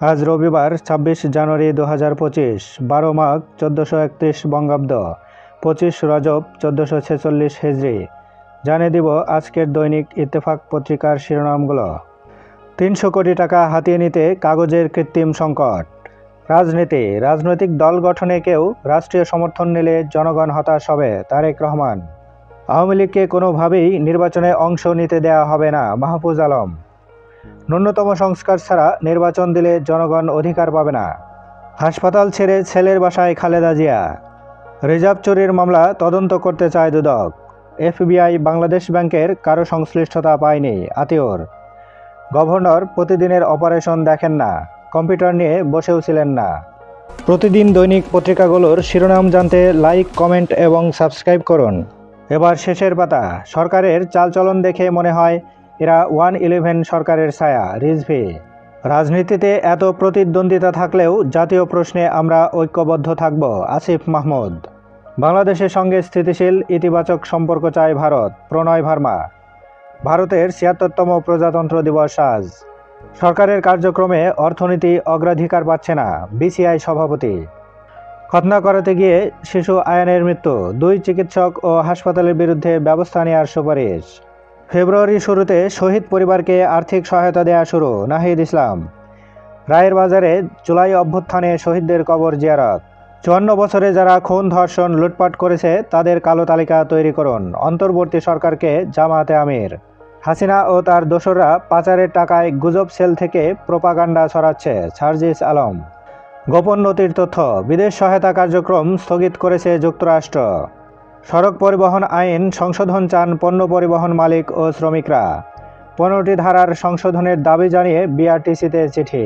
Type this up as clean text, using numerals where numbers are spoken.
আজ রবিবার ২৬ জানুয়ারি ২০২৫, ১২ মাঘ ১৪৩১ বঙ্গাব্দ, ২৫ রজব ১৪৪৬ হিজরি। জানিয়ে দিব আজকের দৈনিক ইত্তেফাক পত্রিকার শিরোনামগুলো। ৩০০ কোটি টাকা হাতিয়ে নিতে কাগজের কৃত্রিম সংকট। রাজনৈতিক দল গঠনে কেউ রাষ্ট্রীয় সমর্থন নিলে জনগণ হতাশ হবে, তারেক রহমান। আওয়ামী লীগকে কোনোভাবেই নির্বাচনে অংশ নিতে দেয়া হবে না, মাহফুজ আলম। ন্যূনতম সংস্কার ছাড়া নির্বাচন দিলে জনগণ অধিকার পাবে না। হাসপাতাল ছেড়ে ছেলের বাসায় খালেদা জিয়া। রিজার্ভ চুরির মামলা তদন্ত করতে চায় দুদক। এফবিআই বাংলাদেশ ব্যাংকের কারো সংশ্লিষ্টতা পায়নি, আতিউর। গভর্নর প্রতিদিনের অপারেশন দেখেন না, কম্পিউটার নিয়ে বসেও ছিলেন না। প্রতিদিন দৈনিক পত্রিকাগুলোর শিরোনাম জানতে লাইক, কমেন্ট এবং সাবস্ক্রাইব করুন। এবার শেষের পাতা। সরকারের চালচলন দেখে মনে হয় এরা 1-11 সরকারের ছায়া, রিজভী। রাজনীতিতে এত প্রতিদ্বন্দ্বিতা থাকলেও জাতীয় প্রশ্নে আমরা ঐক্যবদ্ধ থাকব, আসিফ মাহমুদ। বাংলাদেশের সঙ্গে স্থিতিশীল ইতিবাচক সম্পর্ক চায় ভারত, প্রণয় ভার্মা। ভারতের ৭৬তম প্রজাতন্ত্র দিবস আজ। সরকারের কার্যক্রমে অর্থনীতি অগ্রাধিকার পাচ্ছে না, বিসিআই সভাপতি। খতনা করাতে গিয়ে শিশু আয়ানের মৃত্যু, 2 চিকিৎসক ও হাসপাতালের বিরুদ্ধে ব্যবস্থা নেওয়ার সুপারিশ। ফেব্রুয়ারি শুরুতে শহীদ পরিবারকে আর্থিক সহায়তা দেয়া শুরু, নাহিদ ইসলাম। রায়ের বাজারে জুলাই অভ্যুত্থানে শহীদদের কবর জিয়ারত। ৫৪ বছরে যারা খুন, ধর্ষণ, লুটপাট করেছে তাদের কালো তালিকা তৈরি করুন, অন্তর্বর্তী সরকারকে জামায়াতে আমির। হাসিনা ও তার দোসররা পাচারের টাকায় গুজব সেল থেকে প্রোপাগান্ডা ছড়াচ্ছে, সার্জিস আলম। গোপন নথির তথ্য, বিদেশ সহায়তা কার্যক্রম স্থগিত করেছে যুক্তরাষ্ট্র। সড়ক পরিবহন আইন সংশোধন চান পণ্য পরিবহন মালিক ও শ্রমিকরা। 15টি ধারার সংশোধনের দাবি জানিয়ে বিআরটিসিতে চিঠি।